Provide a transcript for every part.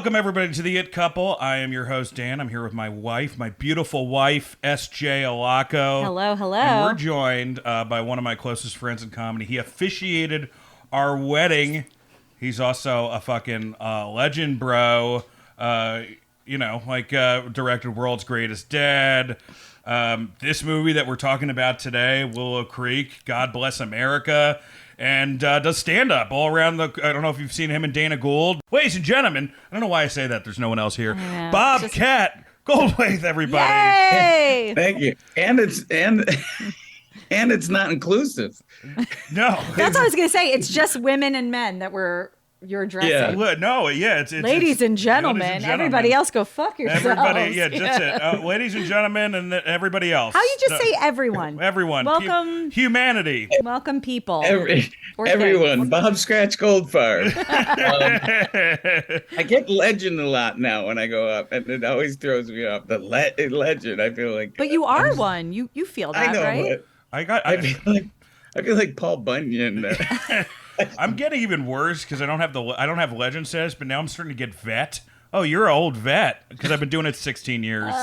Welcome, everybody, to The It Couple. I am your host, Dan. I'm here with my wife, my beautiful wife, S.J. Alaco. Hello, hello. And we're joined by one of my closest friends in comedy. He officiated our wedding. He's also a fucking legend, bro. Directed World's Greatest Dad. This movie that we're talking about today, Willow Creek, God Bless America. And does stand-up all around the... I don't know if you've seen him and Dana Gould. Ladies and gentlemen, I don't know why I say that. There's no one else here. Bobcat Goldthwait, everybody. Yay! Thank you. And it's not inclusive. No. That's what I was going to say. It's just women and men that you're addressing. Yeah. No, yeah. It's ladies and gentlemen. Everybody else go fuck yourselves. Everybody, yeah, that's it. Ladies and gentlemen and everybody else. How you just say everyone? Everyone. Welcome. Humanity. Welcome people. Everyone. Things. Bob Scratch Goldfarb. I get legend a lot now when I go up, and it always throws me off. The legend, I feel like. But you are one. You feel that, I know, right? I feel like Paul Bunyan. I'm getting even worse because I don't have legend status, but now I'm starting to get vet. Oh, you're an old vet because I've been doing it 16 years,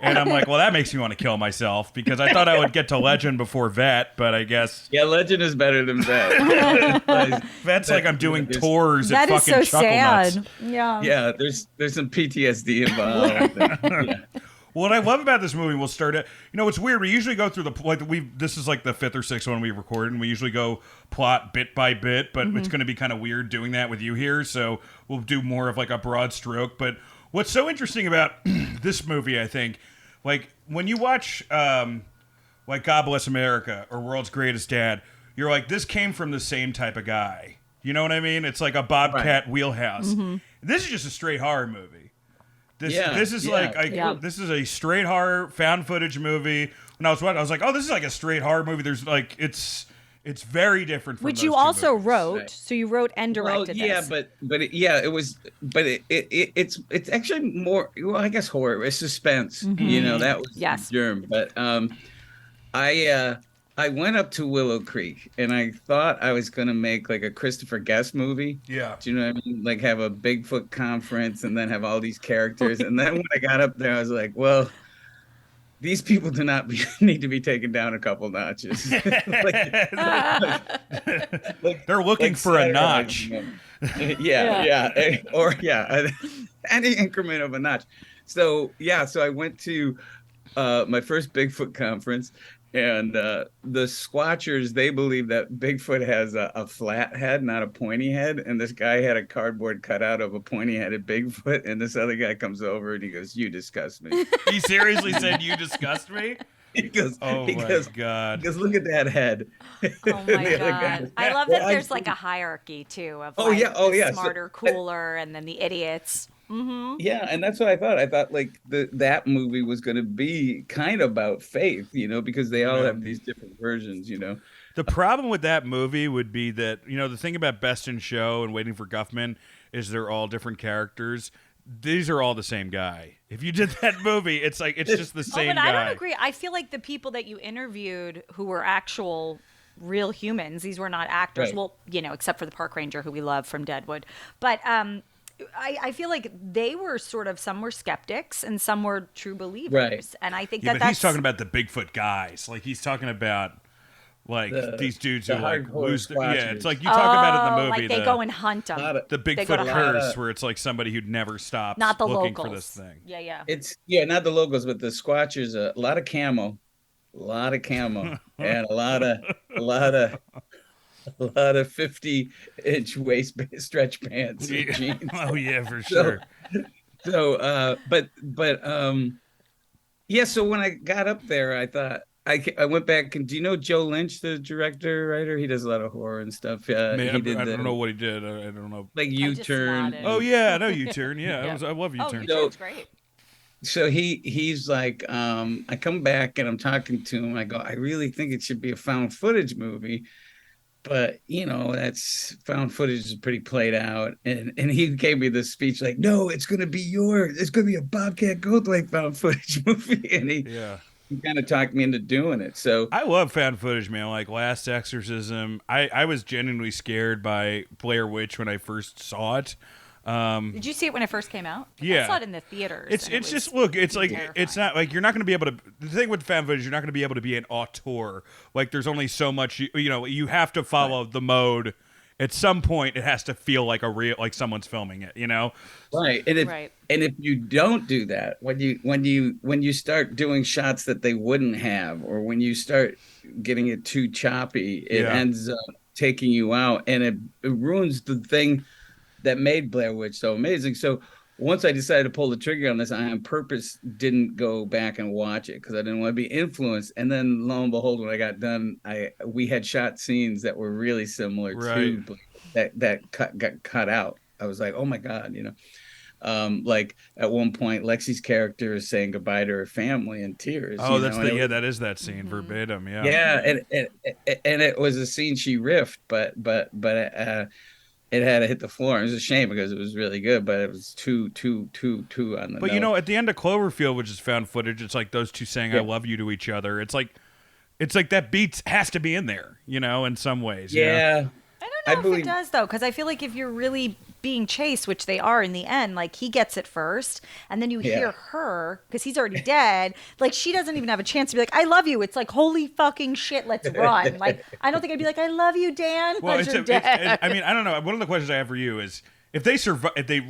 and I'm like, well, that makes me want to kill myself because I thought I would get to legend before vet, but I guess legend is better than vet. Vet's like I'm doing tours at That is fucking so Chuckle sad. Nuts. Yeah, there's some PTSD involved. What I love about this movie, we'll start it. You know, it's weird. We usually go through this is like the fifth or sixth one we record, and we usually go plot bit by bit, but it's going to be kind of weird doing that with you here, so we'll do more of like a broad stroke. But what's so interesting about this movie, I think, like when you watch like God Bless America or World's Greatest Dad, you're like, this came from the same type of guy. You know what I mean? It's like a Bobcat wheelhouse. This is just a straight horror movie. This is this is a straight horror found footage movie. When I was watching, I was like, oh, this is like a straight horrr movie. There's like it's very different from Which those you two also movies. wrote. Right. So you wrote and directed this. It's actually more. Well, I guess horror. It's suspense. You know, that was the germ. But I went up to Willow Creek and I thought I was going to make like a Christopher Guest movie. Yeah. Do you know what I mean? Like have a Bigfoot conference and then have all these characters. And then when I got up there, I was like, well, these people do not need to be taken down a couple notches. They're looking for a notch. Any increment of a notch. So I went to my first Bigfoot conference. And the Squatchers, they believe that Bigfoot has a flat head, not a pointy head. And this guy had a cardboard cutout of a pointy-headed Bigfoot. And this other guy comes over and he goes, "You disgust me." He seriously said, "You disgust me"? He goes, God. He goes, "Look at that head." Oh my God. I love that there's like a hierarchy too of smarter, cooler, and then the idiots. Yeah, and that's what I thought. I thought like that movie was going to be kind of about faith, you know, because they all have these different versions, you know. The problem with that movie would be that, you know, the thing about Best in Show and Waiting for Guffman is they're all different characters. These are all the same guy. If you did that movie, it's like it's just the same guy. I don't agree. I feel like the people that you interviewed who were actual real humans, these were not actors. Right. Well, you know, except for the park ranger who we love from Deadwood. But I feel like they were some were skeptics and some were true believers. Right. And I think but he's talking about the Bigfoot guys. Like he's talking about like these dudes who like lose. It's like you talk about it in the movie. Like they go and hunt them. The Bigfoot curse, where it's like somebody who'd never stopped not the looking locals. for this thing. Yeah. It's not the locals, but the Squatchers. A lot of camo, and a lot of 50-inch waist stretch pants and jeans. Oh yeah, for sure. So when I got up there, I thought I went back and do you know Joe Lynch, the writer? He does a lot of horror and stuff. I don't know what he did. I don't know. Like U-Turn. Oh yeah, I know U-Turn. Yeah, I love U-Turn. U-Turn's great. So he's like, I come back and I'm talking to him. I go, I really think it should be a found footage movie. But, you know, that's found footage is pretty played out. And he gave me this speech like, no, it's going to be yours. It's going to be a Bobcat Goldthwait found footage movie. And he kind of talked me into doing it. So I love found footage, man. Like Last Exorcism. I was genuinely scared by Blair Witch when I first saw it. Did you see it when it first came out? Yeah. I saw it in the theaters. It's just look. It's like it's not like you're not going to be able to. The thing with fan footage, you're not going to be able to be an auteur. Like there's only so much. You have to follow the mode. At some point, it has to feel like like someone's filming it. Right. And if you don't do that, when you start doing shots that they wouldn't have, or when you start getting it too choppy, it ends up taking you out, and it ruins the thing that made Blair Witch so amazing. So once I decided to pull the trigger on this, I on purpose didn't go back and watch it because I didn't want to be influenced. And then lo and behold, when I got done, we had shot scenes that were really similar to that got cut out. I was like, oh my God, like at one point, Lexie's character is saying goodbye to her family in tears. Oh, that is that scene verbatim. Yeah. Yeah. And it was a scene she riffed, but it had to hit the floor. It was a shame because it was really good, but it was too on the But note. at the end of Cloverfield, which is found footage, it's like those two saying "I love you" to each other. It's like that beat has to be in there, in some ways. Yeah. I don't know if it does though, because I feel like if you're really being chased, which they are in the end, like he gets it first, and then you hear her because he's already dead. Like she doesn't even have a chance to be like, "I love you." It's like, holy fucking shit, let's run. Like I don't think I'd be like, "I love you, Dan." Well, you're dead. I mean, I don't know. One of the questions I have for you is if they survive. They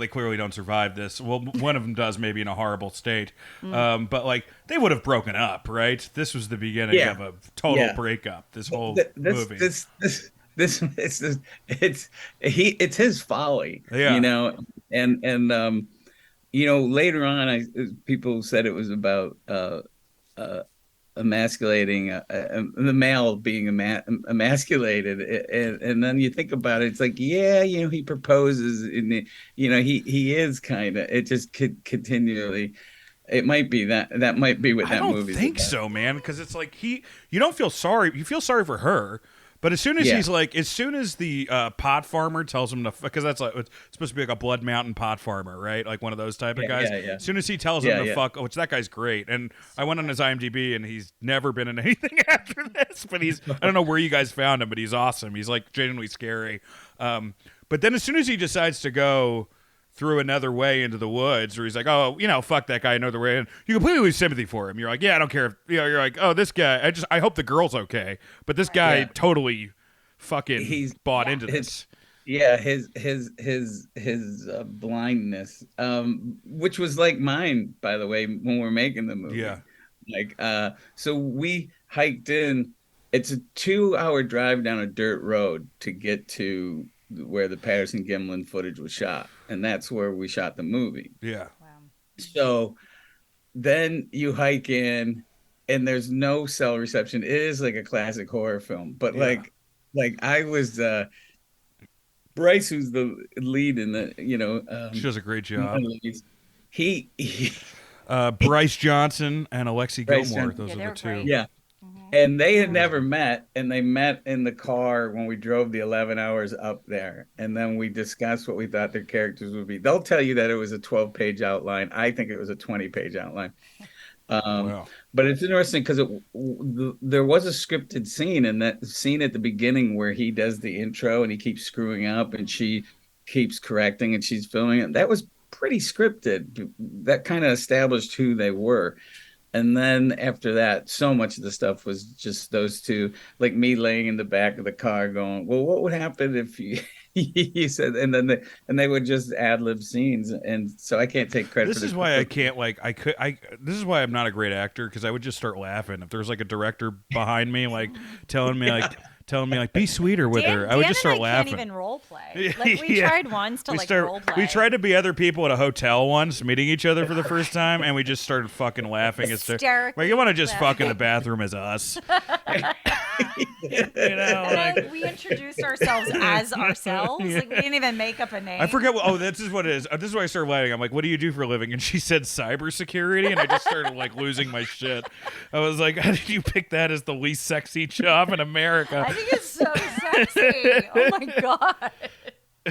clearly don't survive this. Well, one of them does, maybe in a horrible state. But like they would have broken up, right? This was the beginning of a total breakup. This whole movie. It's his folly, and later on, people said it was about emasculating the male being emasculated, and then you think about it, it's like he proposes, and he is kind of, it just continually. It might be that might be what that movie. I don't think so, man, because it's like you don't feel sorry. You feel sorry for her. But as soon as as soon as the pot farmer tells him to, because that's like, it's supposed to be like a Blood Mountain pot farmer, right? Like one of those type of guys. As soon as he tells him to fuck, which that guy's great. And I went on his IMDb and he's never been in anything after this, but I don't know where you guys found him, but he's awesome. He's like genuinely scary. But then as soon as he decides to go through another way into the woods, or he's like, oh, fuck that guy another way, and you completely lose sympathy for him. You're like, I don't care if, you're like, oh, this guy, I hope the girl's okay, but this guy totally fucking bought into this. His blindness, which was like mine, by the way, when we're making the movie. So we hiked in. It's a 2-hour drive down a dirt road to get to where the Patterson-Gimlin footage was shot, and that's where we shot the movie. Wow. So then you hike in, and there's no cell reception. It is like a classic horror film, but like I was Bryce, who's the lead in the she does a great job. He Bryce Johnson and Alexie Gilmore, those are the two. Great. And they had never met, and they met in the car when we drove the 11 hours up there. And then we discussed what we thought their characters would be. They'll tell you that it was a 12-page outline. I think it was a 20-page outline. But it's interesting because there was a scripted scene, and that scene at the beginning where he does the intro and he keeps screwing up and she keeps correcting and she's filming it. That was pretty scripted. That kind of established who they were. And then after that, so much of the stuff was just those two, like me laying in the back of the car going, well, what would happen if you said, and then they would just ad-lib scenes. And so I can't take credit for this. This is why I can't, this is why I'm not a great actor, because I would just start laughing. If there's like a director behind me, like telling me be sweeter with her, I would just start laughing. Can't even role play. Like we tried once to role play. We tried to be other people at a hotel once, meeting each other for the first time, and we just started fucking laughing. Like you want to just fuck in the bathroom as us. We introduced ourselves as ourselves. Like we didn't even make up a name. I forget. This is what it is. This is why I started laughing. I'm like, what do you do for a living? And she said cybersecurity, and I just started losing my shit. I was like, how did you pick that as the least sexy job in America? I think it's so sexy. Oh my god.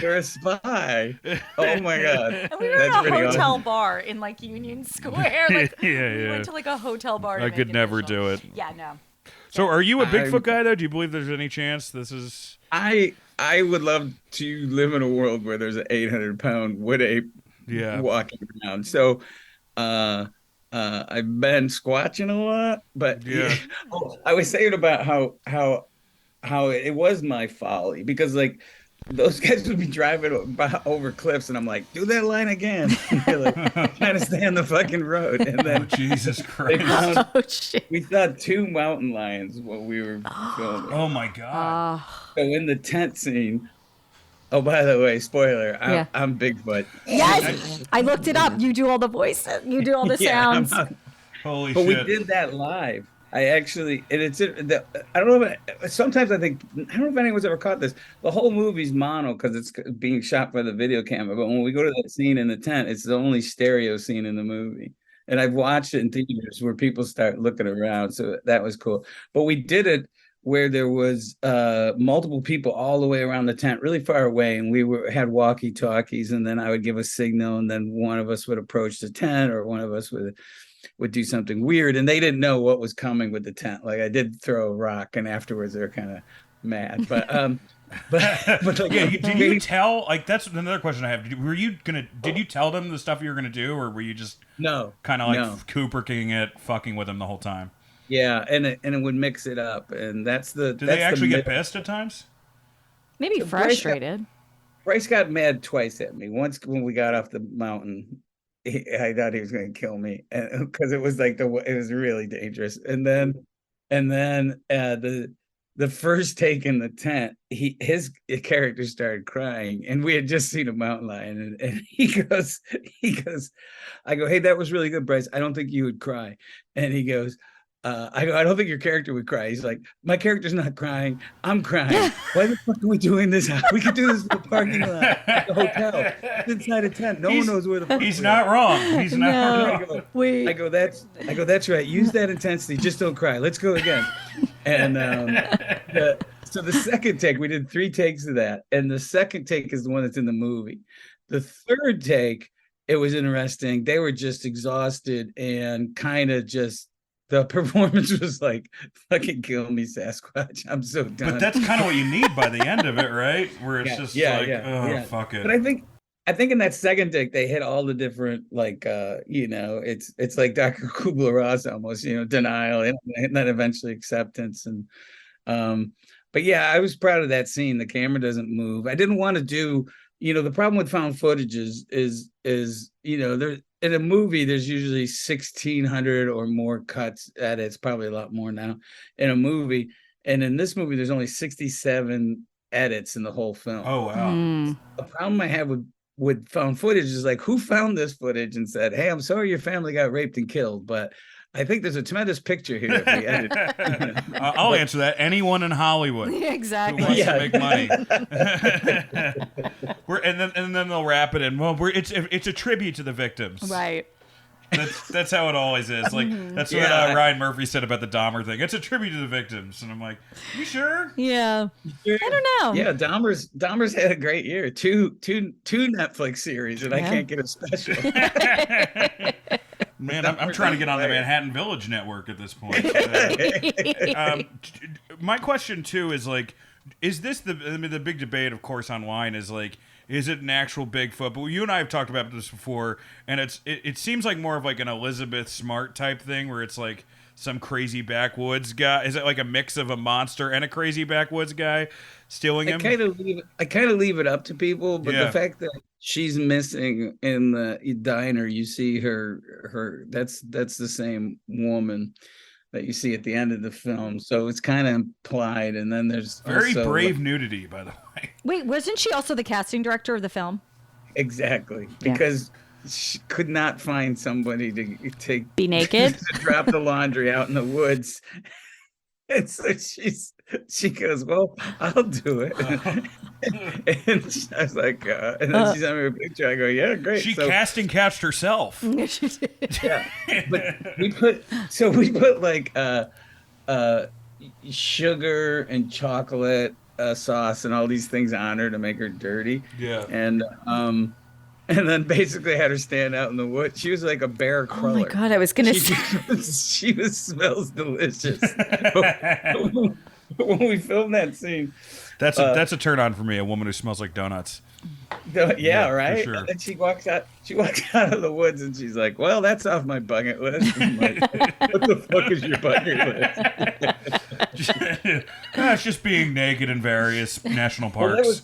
You're a spy. Oh my god. And we were in a hotel bar in Union Square. We went to a hotel bar. I could never do it. Yeah, no. So are you a Bigfoot guy though? Do you believe there's any chance this is? I would love to live in a world where there's an 800-pound wood ape Yeah. walking around. So I've been squatching a lot, but Yeah. oh, I was saying about how it was my folly because like those guys would be driving over cliffs and I'm like, do that line again. And they're like trying to stay on the fucking road. And Oh, then Jesus they Christ. found, Oh shit. we saw 2 mountain lions while we were filming. Oh my God. So in the tent scene, oh, by the way, spoiler, Yeah. I'm Bigfoot. Yes, I looked it up. You do all the voices. You do all the Yeah, sounds. Holy but shit. we did that live. I actually, and I don't know if, sometimes I think, I don't know if anyone's ever caught this. The whole movie's mono because it's being shot by the video camera. But when we go to that scene in the tent, it's the only stereo scene in the movie. And I've watched it in theaters where people start looking around. So that was cool. But we did it where there was multiple people all the way around the tent, really far away. And had walkie-talkies. And then I would give a signal. And then one of us would approach the tent or one of us would do something weird, and they didn't know what was coming with the tent. Like I did throw a rock, and afterwards they were kind of mad. But like, Yeah, did you tell? Like that's another question I have. Did you tell them the stuff you were gonna do, or were you just kind of like Cooper King it, fucking with them the whole time? Yeah, and it would mix it up, and that's the. Did they actually get pissed at times? Maybe frustrated. Bryce got mad twice at me. Once when we got off the mountain. I thought he was going to kill me because it was like it was really dangerous. And then the first take in the tent, his character started crying, and we had just seen a mountain lion, and he goes, I go, hey, that was really good, Bryce. I don't think you would cry, and he goes. I don't think your character would cry. He's like, my character's not crying. I'm crying. Why the fuck are we doing this? We could do this in the parking lot at the hotel. It's inside a tent. No one knows where the fuck he's not wrong. He's not wrong. I go, that's right. Use that intensity. Just don't cry. Let's go again. And so the second take, we did 3 takes of that. And the second take is the one that's in the movie. The third take, it was interesting. They were just exhausted and kind of just, the performance was like, fucking kill me, Sasquatch. I'm so done. But that's kind of what you need by the end of it, right? Where it's fuck it. But I think in that second take, they hit all the different, like, it's like Dr. Kubler-Ross almost, denial and then eventually acceptance. And, but yeah, I was proud of that scene. The camera doesn't move. I didn't want to do, the problem with found footage is there, in a movie, there's usually 1,600 or more cuts edits, probably a lot more now in a movie. And in this movie, there's only 67 edits in the whole film. Oh, wow. The problem I have with found footage is like, who found this footage and said, hey, I'm sorry your family got raped and killed, but I think there's a tremendous picture here if we edit. I'll answer that. Anyone in Hollywood Exactly. who wants to make money. and then they'll wrap it in. Well, it's a tribute to the victims. Right. That's how it always is. Like that's what Ryan Murphy said about the Dahmer thing. It's a tribute to the victims, and I'm like, you sure? Yeah. I don't know. Yeah, Dahmer's had a great year. Two Netflix series, and I can't get a special. Man, I'm trying to get on the Manhattan Village network at this point. My question too is like, is this the big debate, of course, online is like, is it an actual Bigfoot? But you and I have talked about this before, and it seems like more of like an Elizabeth Smart type thing, where it's like some crazy backwoods guy. Is it like a mix of a monster and a crazy backwoods guy stealing him? I kind of leave it up to people, but the fact that she's missing in the diner, you see her that's the same woman that you see at the end of the film. So it's kind of implied. And then there's very brave nudity, by the way. Wait, wasn't she also the casting director of the film? Exactly. Because she could not find somebody to be naked, to drop the laundry out in the woods. And so she goes, well, I'll do it. And I was like, and then she sent me a picture. I go, yeah, great. She casting couched herself. Yeah, but we put like sugar and chocolate sauce and all these things on her to make her dirty. Yeah, and and then basically had her stand out in the woods. She was like a bear Oh my crawler. God, I was gonna She say. smells delicious. When we filmed that scene, That's a turn on for me. A woman who smells like donuts. yeah, For right. sure. And then she walks out. She walks out of the woods, and she's like, "Well, that's off my bucket list." I'm like, "What the fuck is your bucket list?" It's just being naked in various national Well, parks.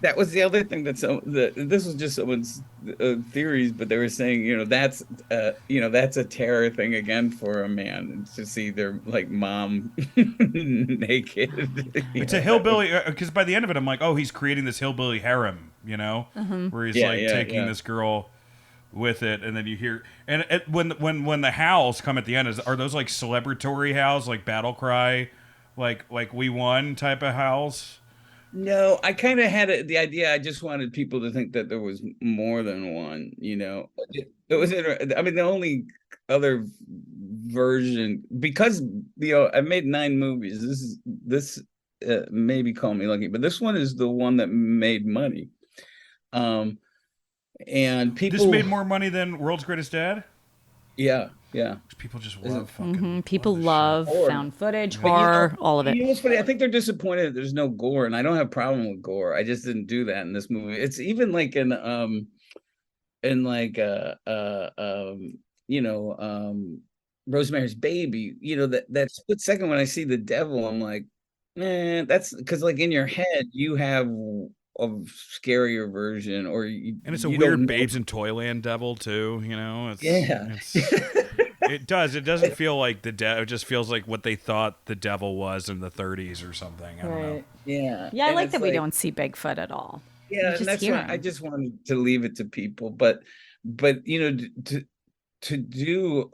that was the other thing this was just someone's theories, but they were saying, that's that's a terror thing again for a man to see their like mom naked. It's a hillbilly, because by the end of it, I'm like, oh, he's creating this hillbilly harem, where he's taking this girl with it, and then you hear, and when the howls come at the end, are those like celebratory howls, like battle cry, like we won type of howls? No, I kind of had the idea. I just wanted people to think that there was more than one. It was. I mean, the only other version, because I made 9 movies. This maybe call me lucky, but this one is the one that made money. And people. This made more money than World's Greatest Dad. Yeah. People just love fucking. People love found footage, But horror, all of it. What's funny? I think they're disappointed that there's no gore, and I don't have a problem with gore. I just didn't do that in this movie. It's even like in Rosemary's Baby. That split second when I see the devil, I'm like, that's because like in your head you have a scarier version, and it's a weird Babes in Toyland devil too. It does. It doesn't feel like the devil. It just feels like what they thought the devil was in the 30s or something. I don't know. Yeah. Yeah, I like that we don't see Bigfoot at all. Yeah, and that's why I just wanted to leave it to people. But to do,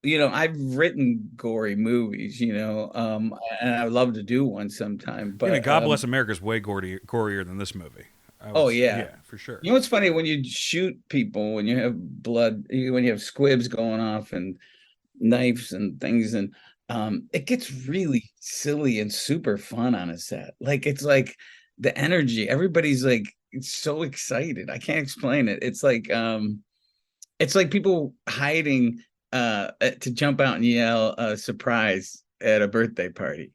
I've written gory movies, and I'd love to do one sometime. But God Bless America is way gorier than this movie. Yeah, for sure. What's funny, when you shoot people, when you have blood, when you have squibs going off and knives and things, and it gets really silly and super fun on a set. Like it's like the energy, everybody's like, it's so excited. I can't explain it. It's like people hiding to jump out and yell surprise at a birthday party.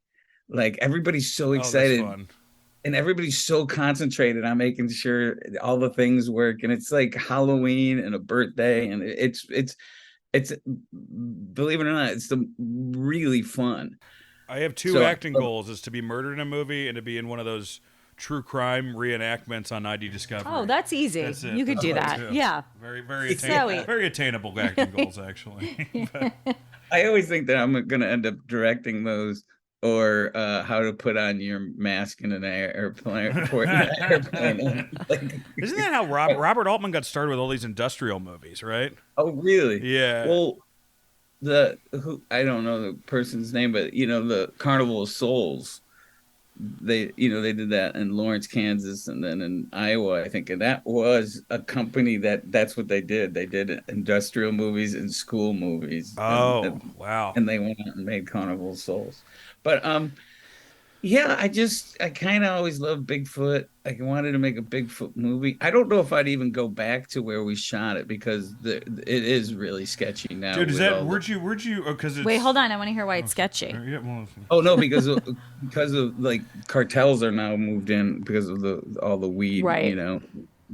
Like everybody's so excited. That's fun. And everybody's so concentrated on making sure all the things work, and it's like Halloween and a birthday, and it's believe it or not, it's really fun. I have two acting goals: is to be murdered in a movie and to be in one of those true crime reenactments on ID Discovery. Oh, that's easy. You could do that. Yeah. Very very attainable acting goals, actually. I always think that I'm going to end up directing those, or how to put on your mask in an airplane. Isn't that how Robert Altman got started with all these industrial movies, right? Oh, really? Yeah. Well, I don't know the person's name, but the Carnival of Souls, they did that in Lawrence, Kansas, and then in Iowa, I think, and that was a company that's what they did. They did industrial movies and school movies. Wow. And they went out and made Carnival of Souls. But yeah, I kind of always loved Bigfoot. I wanted to make a Bigfoot movie. I don't know if I'd even go back to where we shot it, because it is really sketchy now. Dude, where'd you? Because wait, hold on. I want to hear why it's sketchy. Oh no, because of like cartels are now moved in because of all the weed,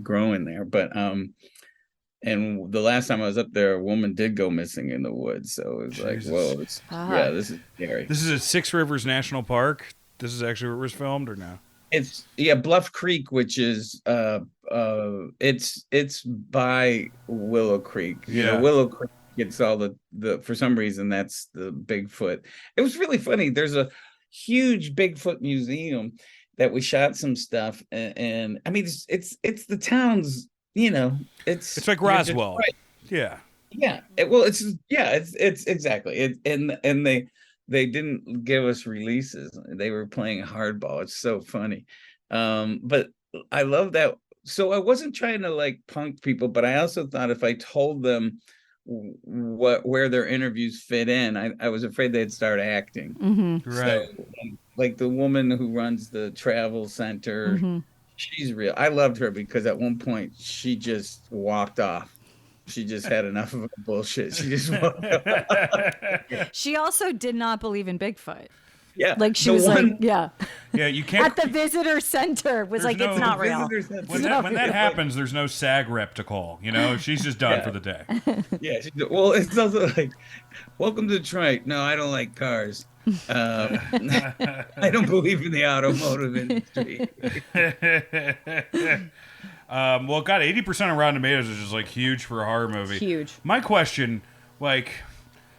growing there. But and the last time I was up there, a woman did go missing in the woods. So it was like, whoa, this is scary. This is at Six Rivers National Park. This is actually where it was filmed, or no? It's Bluff Creek, which is it's by Willow Creek. Willow Creek gets all the for some reason that's the Bigfoot. It was really funny. There's a huge Bigfoot museum that we shot some stuff, and I mean it's the town's. It's like Roswell. Yeah. It's exactly it, and they didn't give us releases. They were playing hardball. It's so funny. But I love that. So I wasn't trying to like punk people, but I also thought if I told them where their interviews fit in, I was afraid they'd start acting. Mm-hmm. Right. So, like the woman who runs the travel center, She's real. I loved her because at one point she just walked off. She just had enough of bullshit. She just walked off. She also did not believe in Bigfoot. Yeah. Like she was like, yeah. Yeah, you can't. At the visitor center was like, it's not real. When that happens, there's no SAG rep to call. You know, she's just done for the day. Yeah. Well, it's also like, welcome to Detroit. No, I don't like cars. I don't believe in the automotive industry. Well, God, 80% of Rotten Tomatoes is just like huge for a horror movie. Huge. My question, like,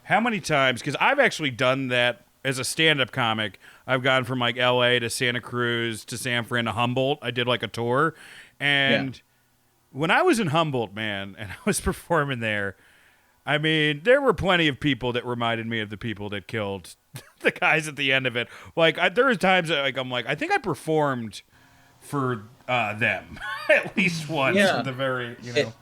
how many times? Because I've actually done that as a stand-up comic. I've gone from like L.A. to Santa Cruz to San Fran to Humboldt. I did like a tour, and when I was in Humboldt, man, and I was performing there, I mean, there were plenty of people that reminded me of the people that killed the guys at the end of it. Like, there was times that, like, I'm like, I think I performed for them at least once. At the very, you know.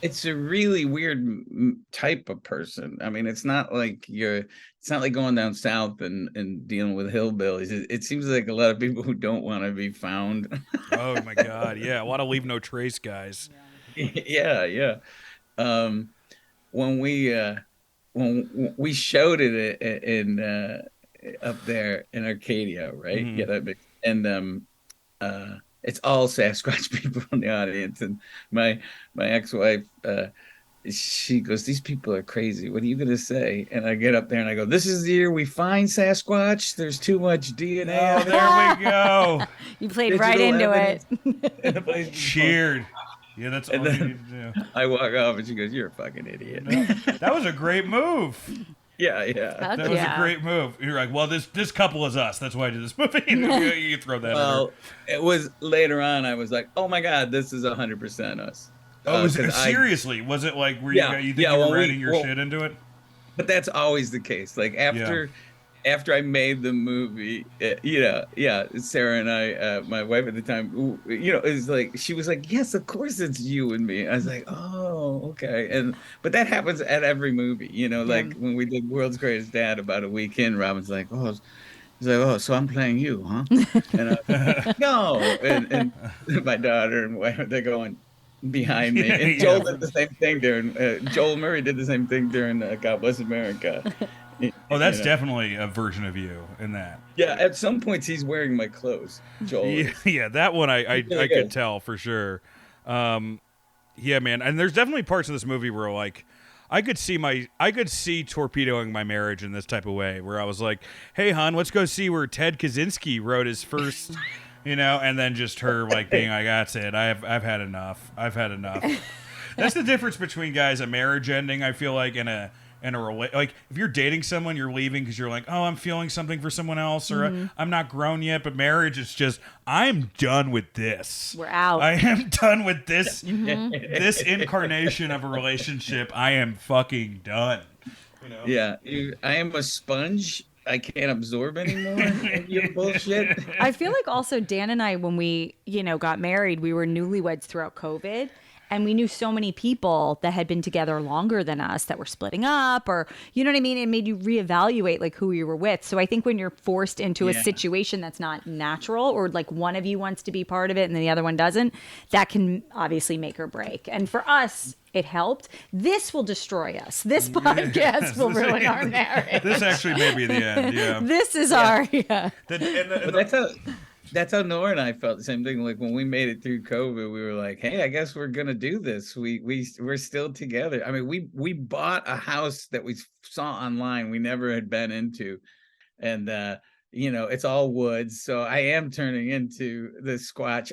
It's a really weird type of person. I mean, it's not like going down south and dealing with hillbillies. It seems like a lot of people who don't want to be found. Oh my God. Yeah. A lot of leave no trace guys. Yeah. When we showed it in up there in Arcadia, right? Mm-hmm. Yeah, that big. And it's all Sasquatch people in the audience, and my ex-wife, she goes, "These people are crazy. What are you gonna say?" And I get up there and I go, "This is the year we find Sasquatch. There's too much DNA out there." There we go. You played right into it. Cheered. Yeah, that's all you need to do. I walk off and she goes, "You're a fucking idiot." That was a great move. Yeah. That was a great move. You're like, well, this couple is us. That's why I did this movie. You throw that. Well, it was later on. I was like, oh my God, this is 100% us. Oh, seriously? Was it like where you think you were writing your shit into it? But that's always the case. Like after I made the movie, Sarah and I, my wife at the time, is like, she was like, yes, of course it's you and me. I was like, oh, okay. But that happens at every movie, like when we did World's Greatest Dad about a week in, Robin's like, oh, he's like, oh, so I'm playing you, huh? And I was like, no. And my daughter and wife, they're going behind me. And Joel did the same thing during, Joel Murray did the same thing during God Bless America. Oh, that's definitely a version of you in that. Yeah, at some points he's wearing my clothes, Joel. Yeah, that one I could tell for sure. Yeah, man, and there's definitely parts of this movie where like I could see torpedoing my marriage in this type of way, where I was like, "Hey, hon, let's go see where Ted Kaczynski wrote his first," and then just her like being like, "That's it. I've had enough. I've had enough." That's the difference between guys a marriage ending. I feel like like if you're dating someone, you're leaving because you're like, oh, I'm feeling something for someone else, or I'm not grown yet. But marriage is just, I'm done with this. We're out. I am done with this. This incarnation of a relationship. I am fucking done. Yeah, I am a sponge. I can't absorb anymore of your bullshit. I feel like also Dan and I, when we got married, we were newlyweds throughout COVID. And we knew so many people that had been together longer than us that were splitting up, or, you know what I mean? It made you reevaluate like who you were with. So I think when you're forced into a situation that's not natural, or like one of you wants to be part of it and then the other one doesn't, that can obviously make or break. And for us, it helped. This will destroy us. This podcast will ruin our marriage. This actually may be the end. Yeah. This is our. But that's how Nora and I felt the same thing. Like when we made it through COVID, we were like, "Hey, I guess we're gonna do this. We're still together." I mean, we bought a house that we saw online we never had been into, and it's all woods. So I am turning into the Squatch.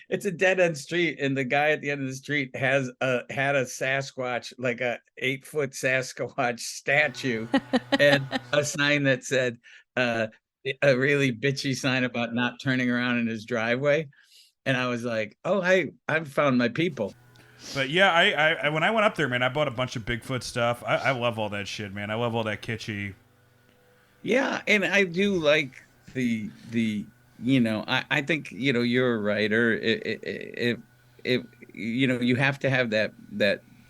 It's a dead end street, and the guy at the end of the street had a Sasquatch, like a 8-foot Sasquatch statue, and a sign that said, a really bitchy sign about not turning around in his driveway. And I was like, oh, I've found my people. But yeah, I when I went up there, man, I bought a bunch of Bigfoot stuff. I love all that shit, man. I love all that kitschy. Yeah, and I do like the I think you're a writer. If you have to have that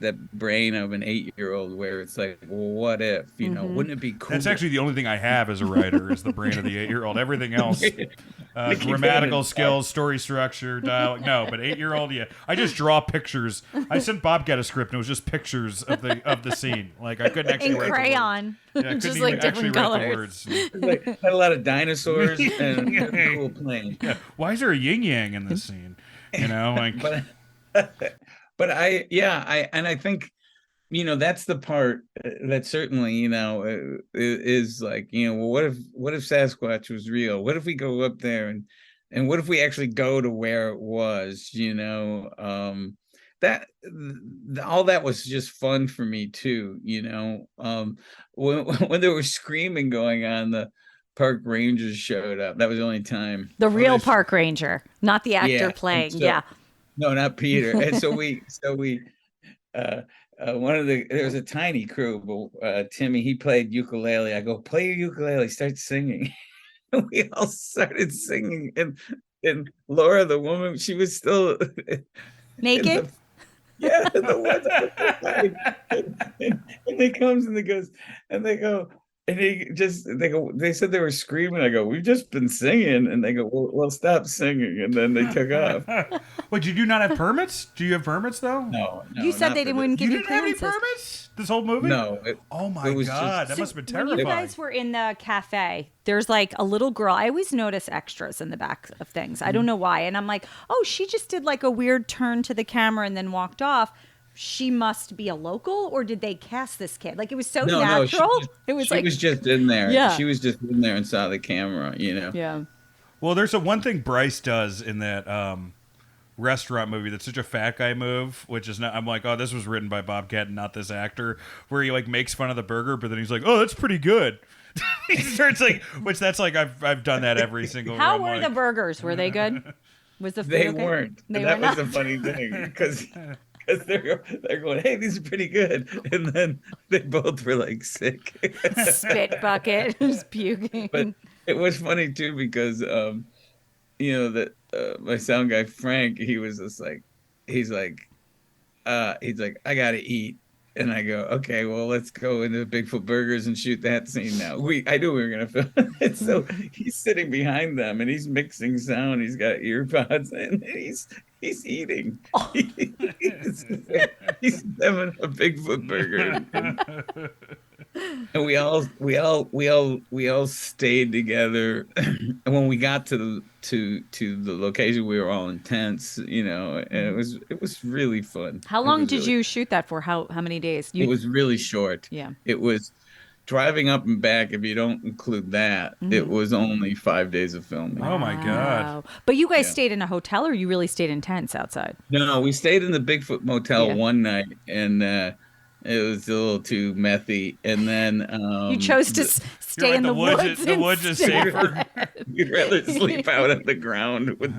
that brain of an 8-year-old where it's like, well, what if, wouldn't it be cool? That's actually the only thing I have as a writer is the brain of the 8-year-old. Everything else, grammatical skills, story structure, dialogue. No, but 8-year-old, yeah. I just draw pictures. I sent Bobcat a script and it was just pictures of the scene. Like I couldn't actually write crayon. The words. Yeah, I Just couldn't like even actually different write the colors. words. Like, had a lot of dinosaurs and a cool plane. Yeah. Why is there a yin yang in this scene? Like. But I think, that's the part that certainly, is like, well, what if Sasquatch was real? What if we go up there and what if we actually go to where it was, that all that was just fun for me too, when there was screaming going on, the park rangers showed up. That was the only time. The real park ranger, not the actor playing. So, no, not Peter. And so we there was a tiny crew, but Timmy, he played ukulele. I go, play your ukulele, start singing. And we all started singing, and Laura, the woman, she was still naked. And they comes and they goes, and they go, and they said they were screaming. I go, we've just been singing. And they go, well, stop singing. And then they took off. Wait, did you not have permits? Do you have permits though? No. You said they wouldn't give you clearances. You didn't have any permits? This whole movie? No. Oh my God. That must have been terrifying. When you guys were in the cafe, there's like a little girl. I always notice extras in the back of things. I don't know why. And I'm like, oh, she just did like a weird turn to the camera and then walked off. She must be a local, or did they cast this kid? Like, it was so natural. She was just in there. Yeah. She was just in there and saw the camera, Yeah. Well, there's one thing Bryce does in that restaurant movie that's such a fat guy move, which is not. I'm like, oh, this was written by Bobcat and not this actor. Where he like makes fun of the burger, but then he's like, oh, that's pretty good. He starts like, which that's like I've done that every single. How were the burgers? Were they good? Was the food they okay? weren't. That was the funny thing because they're going, hey, these are pretty good, and then they both were like sick. Spit bucket, just puking. But it was funny too because that my sound guy Frank, he was just like, he's like, I gotta eat. And I go, okay, well, let's go into Bigfoot Burgers and shoot that scene now. I knew we were going to film it. So he's sitting behind them and he's mixing sound. He's got ear pods and he's eating. Oh. He's having a Bigfoot burger. And we all stayed together. And when we got to the location, we were all in tents, and it was really fun. How long did you shoot that for? How many days? It was really short. Yeah. It was driving up and back. If you don't include that, it was only 5 days of filming. Oh my God. But you guys stayed in a hotel, or you really stayed in tents outside? No, we stayed in the Bigfoot Motel one night, and it was a little too methy, and then you chose to stay in the woods. The woods is safer. You'd rather sleep out on the ground with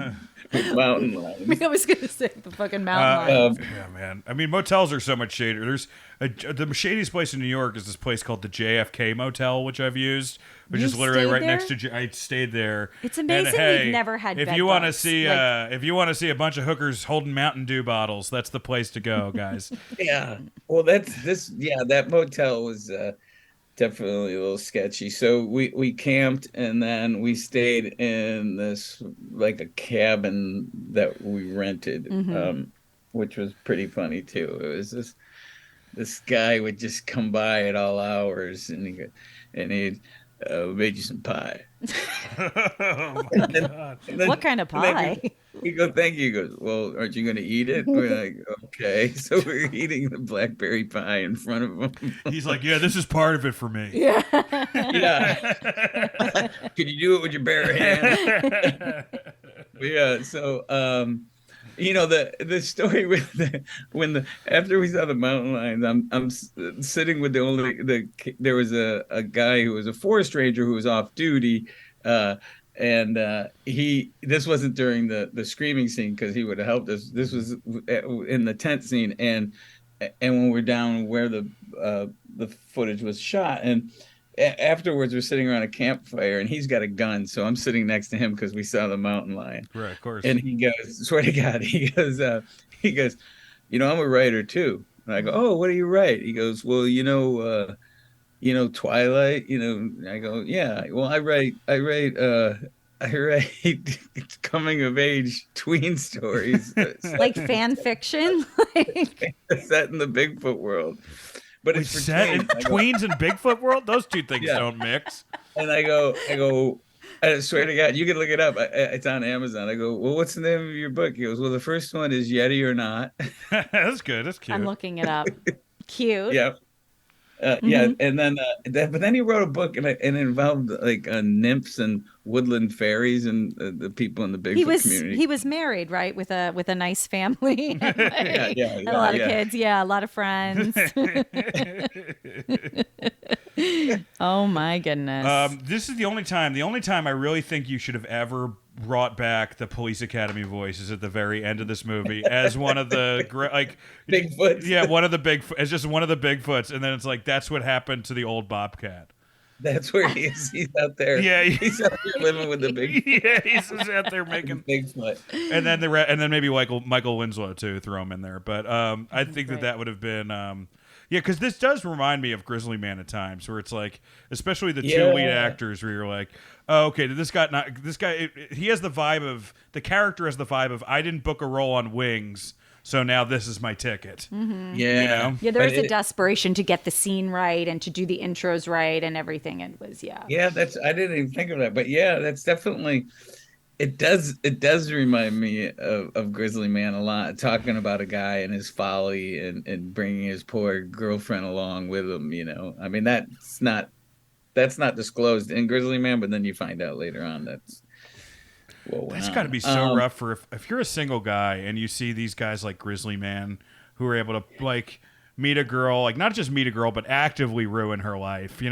mountain lions. I was gonna say the fucking mountain lions. Yeah, man. I mean, motels are so much shadier. There's the shadiest place in New York is this place called the JFK Motel, which I've used, which is literally right next to. I stayed there. It's amazing we've never had. If you want to see, if you want to see a bunch of hookers holding Mountain Dew bottles, that's the place to go, guys. Yeah. Well, that motel was definitely a little sketchy. So we camped and then we stayed in this like a cabin that we rented, which was pretty funny too. It was this guy would just come by at all hours and he'd made you some pie. Oh my God. What kind of pie? We go, thank you. He goes, well, aren't you going to eat it? We're like, okay. So we're eating the blackberry pie in front of him. He's like, yeah, this is part of it for me. Yeah. Could you do it with your bare hand? Yeah. So, the story with after we saw the mountain lions, I'm sitting with there was a guy who was a forest ranger who was off duty, and this wasn't during the screaming scene because he would have helped us. This was in the tent scene, and when we're down where the footage was shot, and afterwards we're sitting around a campfire and he's got a gun, so I'm sitting next to him because we saw the mountain lion. Right, of course. And he goes, swear to God, he goes, I'm a writer too. And I go, oh, what do you write? He goes, well, Twilight, I go, yeah, well, I write coming of age tween stories Like fan fiction. set in the Bigfoot world. But it's for set in tweens. tweens and Bigfoot world? Those two things Yeah. don't mix. And I go, I swear to God, you can look it up. It's on Amazon. I go, well, what's the name of your book? He goes, well, the first one is Yeti or Not. That's good. That's cute. I'm looking it up. Cute. Yeah. Yeah, and then but then he wrote a book, and it involved like nymphs and woodland fairies and the people in the Bigfoot community. He was married, right, with a nice family, and, yeah, a lot of kids, a lot of friends. Oh my goodness! This is the only time I really think you should have ever brought back the Police Academy voice is at the very end of this movie as one of the Bigfoots. Yeah, as just one of the Bigfoots, and then it's like that's what happened to the old Bobcat. That's where he is. He's out there. Yeah, he's out there living with the Bigfoot. Yeah, he's just out there making Bigfoot. And then maybe Michael Winslow too, throw him in there. But I think that would have been. Yeah, because this does remind me of Grizzly Man at times, where it's like, especially the two lead actors, where you're like, oh, okay, he has the vibe of, the character has the vibe of, I didn't book a role on Wings, so now this is my ticket. Mm-hmm. Yeah. Yeah, there was a desperation to get the scene right and to do the intros right and everything. It was, Yeah, I didn't even think of that, but yeah, that's definitely. It does remind me of Grizzly Man a lot, talking about a guy and his folly and bringing his poor girlfriend along with him. I mean, that's not disclosed in Grizzly Man, but then you find out later on that's got to be so rough for if you're a single guy and you see these guys like Grizzly Man who are able to like meet a girl, like not just meet a girl, but actively ruin her life.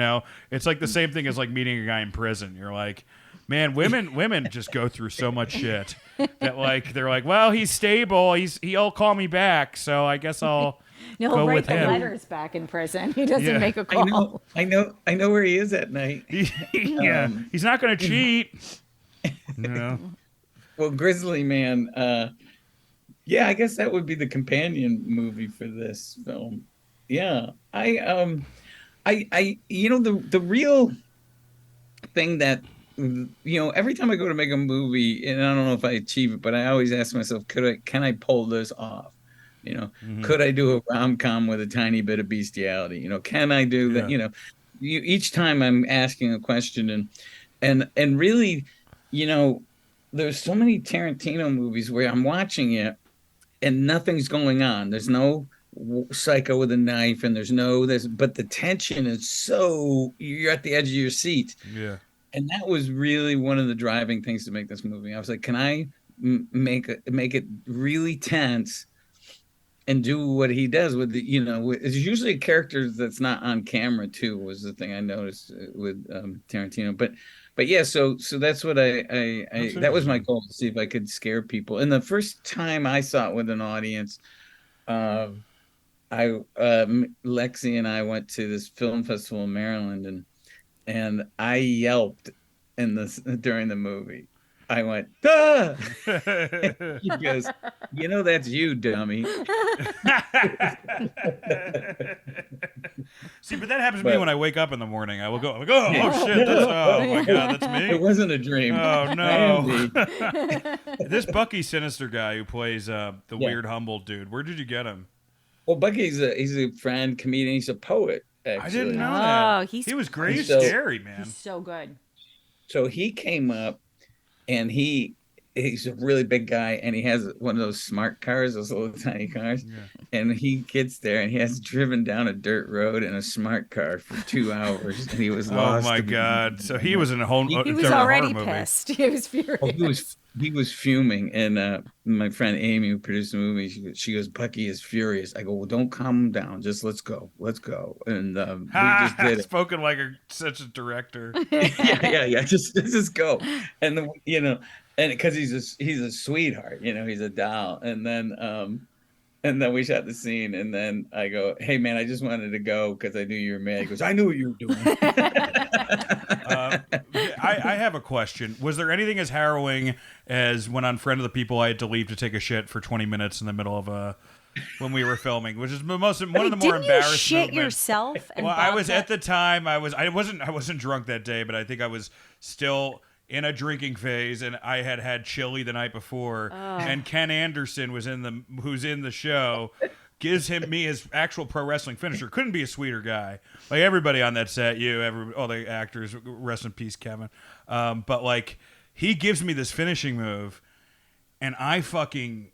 It's like the same thing as like meeting a guy in prison. You're like, man, women just go through so much shit that like they're like, well, he's stable, he'll call me back, so I guess I'll he'll write the letters back in prison. He doesn't make a call. I know where he is at night. Yeah, he's not going to cheat. Well, Grizzly Man. Yeah, I guess that would be the companion movie for this film. Yeah, the real thing that. Every time I go to make a movie, and I don't know if I achieve it, but I always ask myself, can I pull this off? Could I do a rom-com with a tiny bit of bestiality? Can I do that? Each time I'm asking a question, and really, there's so many Tarantino movies where I'm watching it and nothing's going on. There's no psycho with a knife, and there's no this, but the tension is so, you're at the edge of your seat. Yeah. And that was really one of the driving things to make this movie. I was like, can I make it really tense and do what he does with the, it's usually a character that's not on camera too, was the thing I noticed with Tarantino. But yeah, so that's what that was my goal, to see if I could scare people. And the first time I saw it with an audience, Alexie and I went to this film festival in Maryland, and I yelped during the movie. I went, ah! He goes, that's you, dummy. See, but that happens to me when I wake up in the morning. I will go, oh shit, oh my God, that's me. It wasn't a dream. Oh no. This Bucky Sinister guy who plays the weird humble dude, where did you get him? Well, Bucky's he's a friend, comedian, he's a poet. Actually. I didn't know that. He was great. He's scary, man. He's so good. So he came up, and he's a really big guy, and he has one of those smart cars, those little tiny cars. Yeah. And he gets there, and he has driven down a dirt road in a smart car for 2 hours, and he was lost. Oh my God! So he was in a whole. He was already pissed. He was furious. Oh, he was fuming, and my friend Amy, who produced the movie, she goes, Bucky is furious. I go, well, don't calm him down. Just let's go. And we just did it. Spoken like such a director. yeah. Just go. And and because he's a sweetheart, he's a doll. And then we shot the scene, and then I go, hey man, I just wanted to go because I knew you were mad. He goes, I knew what you were doing. I have a question. Was there anything as harrowing as when on Friend of the People I had to leave to take a shit for 20 minutes in the middle of when we were filming, which is one of the more Didn't embarrassing. You shit moments. yourself. And well, I was Bobcat? at the time. I wasn't drunk that day, but I think I was still in a drinking phase, and I had chili the night before. And Ken Anderson who's in the show. Gives me his actual pro wrestling finisher. Couldn't be a sweeter guy. Like everybody on that set, all the actors, rest in peace, Kevin. But like he gives me this finishing move, and I fucking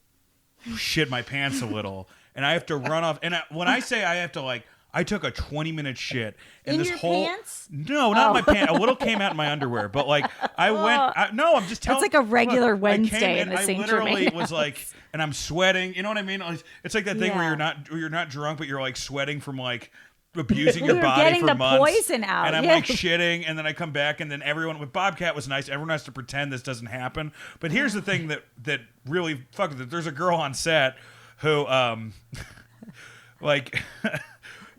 shit my pants a little, and I have to run off. And when I say I have to, like, I took a 20-minute shit, and in this your whole pants? No, not my pants. A little came out in my underwear, but like I went. No, I'm just telling. It's like a regular Wednesday in the St. I literally Germain was like, and I'm sweating. You know what I mean? It's like that thing where Yeah. you're not drunk, but you're like sweating from like abusing your You're body getting for the months. poison out, and I'm yeah. like shitting, and then I come back, and then everyone with Bobcat was nice. Everyone has to pretend this doesn't happen. But here's the thing that really fuck with it. There's a girl on set who like.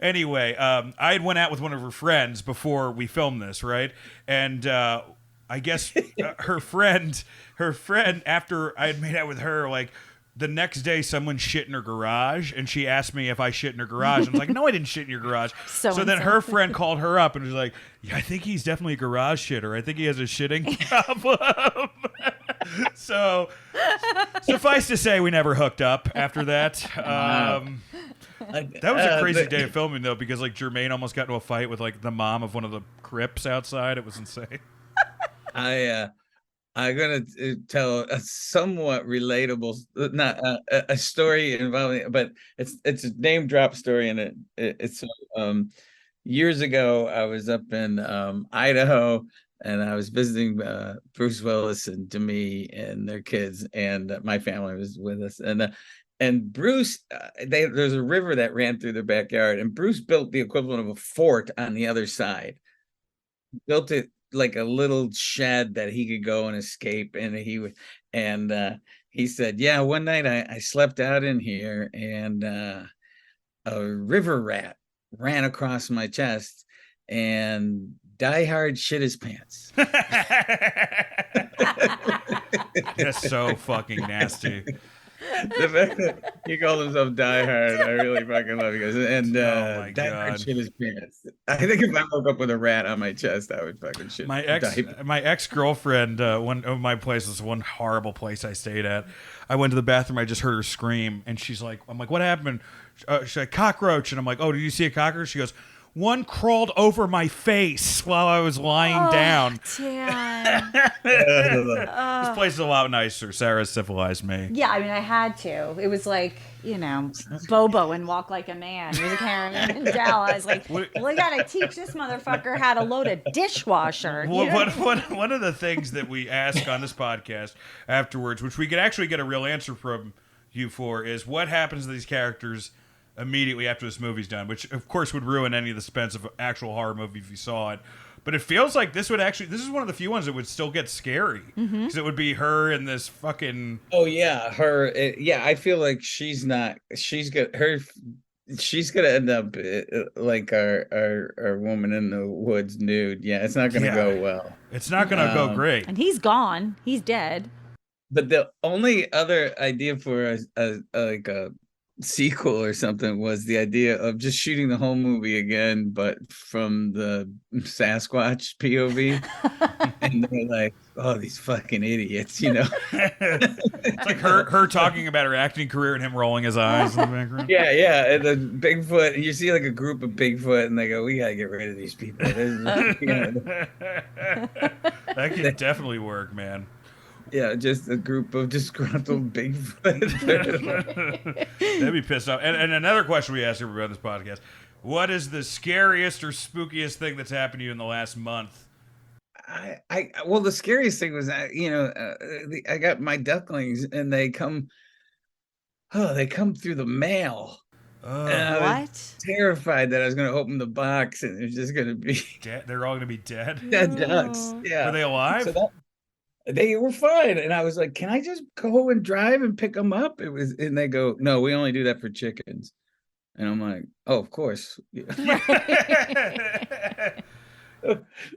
Anyway, I had went out with one of her friends before we filmed this, right? And I guess her friend, after I had made out with her, like the next day, someone shit in her garage, and she asked me if I shit in her garage. I was like, "No, I didn't shit in your garage." So then her friend called her up and was like, "Yeah, I think he's definitely a garage shitter. I think he has a shitting problem." So suffice to say, we never hooked up after that. That was a crazy day of filming, though, because like Jermaine almost got into a fight with like the mom of one of the Crips outside. It was insane. I'm gonna tell a somewhat relatable, not a story involving, but it's a name drop story, and it's years ago. I was up in Idaho, and I was visiting Bruce Willis and Demi and their kids, and my family was with us, and Bruce, there's a river that ran through their backyard, and Bruce built the equivalent of a fort on the other side. Built it like a little shed that he could go and escape, and he said, "Yeah, one night I slept out in here, and a river rat ran across my chest, and Die Hard shit his pants." That's so fucking nasty. The fact that he called himself Die Hard, I really fucking love you guys. And Oh my Die God. Hard shit his pants. I think if I woke up with a rat on my chest, I would fucking shit. My ex-girlfriend, one of my places, one horrible place I stayed at. I went to the bathroom. I just heard her scream, and she's like, "I'm like, what happened?" She's like, "Cockroach," and I'm like, "Oh, did you see a cockroach?" She goes, "One crawled over my face while I was lying down." Damn. This place is a lot nicer. Sarah civilized me. Yeah, I mean, I had to. It was like, Bobo and Walk Like a Man. He was carrying in Dallas. Like, well, I gotta teach this motherfucker how to load a dishwasher. One of the things that we ask on this podcast afterwards, which we could actually get a real answer from you for, is what happens to these characters immediately after this movie's done, which of course would ruin any of the suspense of an actual horror movie if you saw it. But it feels like this is one of the few ones that would still get scary, because it would be her and this fucking. Oh yeah, her. I feel like she's not. She's gonna end up like our woman in the woods nude. Yeah, it's not gonna go well. It's not gonna go great. And he's gone. He's dead. But the only other idea for a sequel or something was the idea of just shooting the whole movie again, but from the Sasquatch POV. And they're like, "Oh, these fucking idiots," It's like her talking about her acting career and him rolling his eyes in the background. Yeah, and the Bigfoot. You see like a group of Bigfoot, and they go, "We gotta get rid of these people." That could definitely work, man. Yeah, just a group of disgruntled Bigfoot. They'd be pissed off. And another question we ask everybody on this podcast: what is the scariest or spookiest thing that's happened to you in the last month? Well, the scariest thing was that I got my ducklings, and they come through the mail. And I was terrified that I was going to open the box and there's just going to be dead. They're all going to be dead. Dead ducks. Yeah. Were they alive? They were fine, and I was like, "Can I just go and drive and pick them up?" And they go, "No, we only do that for chickens." And I'm like, "Oh, of course."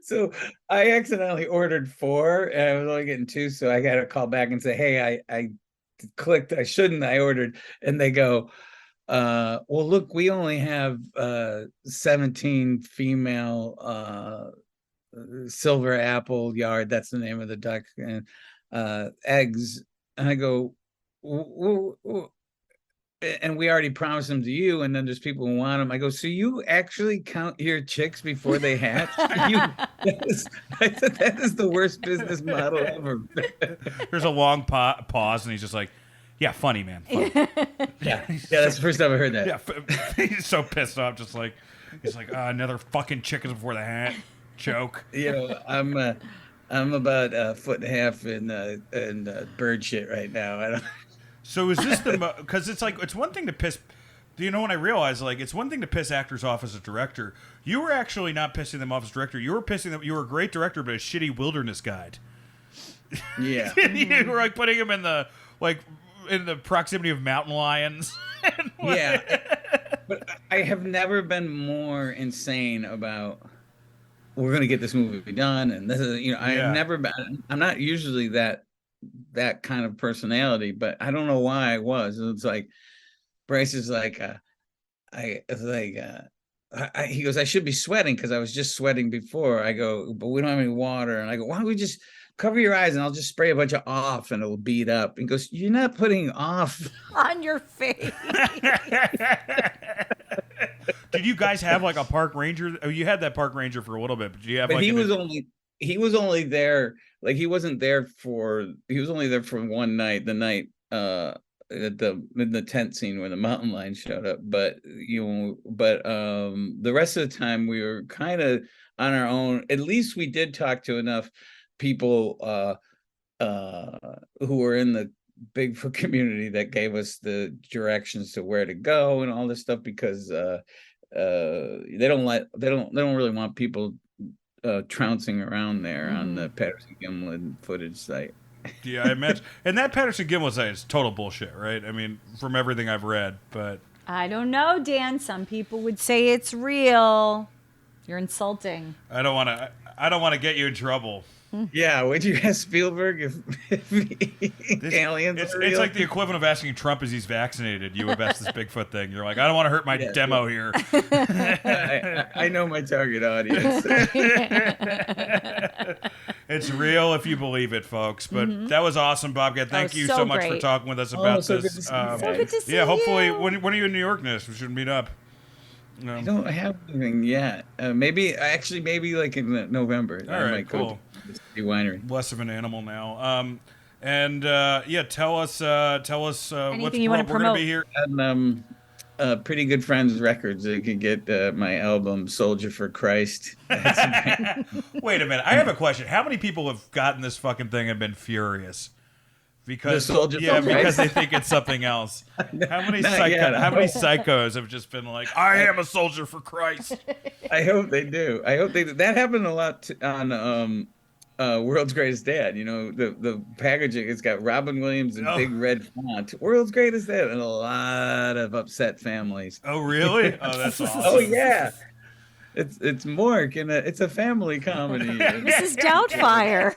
So I accidentally ordered 4, and I was only getting 2, so I got to call back and say, "Hey, I clicked. I shouldn't. I ordered," and they go, Well, look, we only have 17 female silver apple yard. That's the name of the duck, and eggs. And I go, and we already promised them to you, and then there's people who want them. I go, so you actually count your chicks before they hatch? I said, that is the worst business model ever. There's a long pause, and he's just like, yeah, funny, man. Funny. Yeah, that's the first time I heard that. Yeah, he's so pissed off, just like, he's like, another fucking chickens before the hat joke. You know, I'm about a foot and a half in bird shit right now. I don't. So is this because it's like, it's one thing to piss, you know, when I realized, like, it's one thing to piss actors off as a director. You were actually not pissing them off as director. You were pissing them, you were a great director, but a shitty wilderness guide. Yeah. You were like putting him in the, like, in the proximity of mountain lions. Yeah. But I have never been more insane about, we're going to get this movie done. And this is, you know, I have never been, I'm not usually that kind of personality, but I don't know why I was. It's like Bryce is like, he goes, I should be sweating because I was just sweating before. I go, but we don't have any water. And I go, why don't we just cover your eyes and I'll just spray a bunch of off and it'll beat up. And he goes, you're not putting off on your face. Did you guys have like a park ranger? Oh, you had that park ranger for a little bit, but did you have? But like he was only there. Like he was only there for one night, the night in the tent scene where the mountain lion showed up. But the rest of the time we were kind of on our own. At least we did talk to enough people who were in the Bigfoot community that gave us the directions to where to go and all this stuff, because they don't really want people trouncing around there on the Patterson-Gimlin footage site. Yeah, I imagine. And that Patterson-Gimlin site is total bullshit, right? I mean, from everything I've read, but I don't know, Dan. Some people would say it's real. You're insulting. I don't want to get you in trouble. Yeah, would you ask Spielberg if aliens are real? It's like the equivalent of asking Trump is he's vaccinated. You invest this Bigfoot thing. You're like, I don't want to hurt my demo here. I know my target audience. It's real if you believe it, folks. But that was awesome, Bobcat. Thank you so much for talking with us about so this. So good to see hopefully, you. when are you in New York next? We should meet up. I don't have anything yet. Maybe like in November. All right, cool. The winery. Less of an animal now. Tell us what's you want to we're going to be here. And Pretty Good Friends Records. You can get my album Soldier for Christ. Wait a minute. I have a question. How many people have gotten this fucking thing and been furious? Because because they think it's something else. How many psychos have just been like, I am a soldier for Christ? I hope they do. That happened a lot on World's Greatest Dad. You know, the packaging, it's got Robin Williams in big red font. World's Greatest Dad, and a lot of upset families. Oh, really? Oh, that's awesome. Oh, yeah. It's Mork, and it's a family comedy. Mrs. Doubtfire.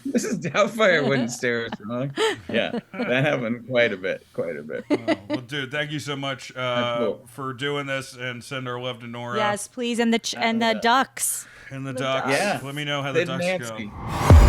Mrs. Doubtfire wouldn't stare us wrong. Yeah, that happened quite a bit. Oh, well, dude, thank you so much for doing this, and send our love to Nora. Yes, please, and the ducks. And the ducks. Yeah. Let me know how the ducks Nancy. go.